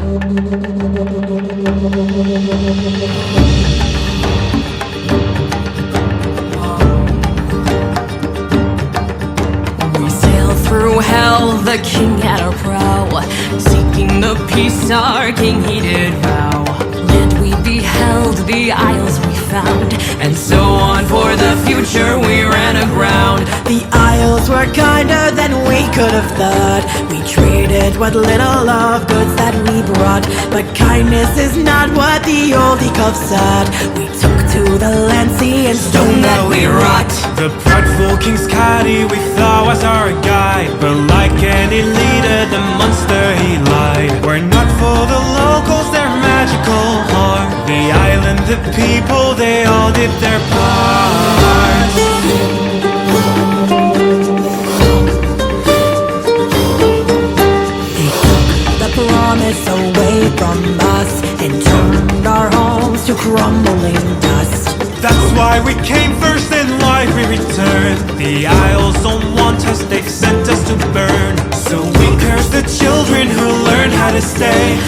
We sailed through hell, the king had our prow, seeking the peace our king he did vow. Land we beheld, the isles we found, and so on for the future we ran aground. The isles were kinder than we could have thought. We traded what little of goods that we brought, but kindness is not what the old Ecov said. We took to the land, sea, and stone that we wrought. The prideful King's Caddy we thought was our guide, but like any leader, the monster he lied. We're not for the locals, their magical heart. The island, the people, they all did their part. Promise away from us and turned our homes to crumbling dust. That's why we came first in life, we returned. The Isles don't want us, they've sent us to burn. So we curse the children who learn how to stay.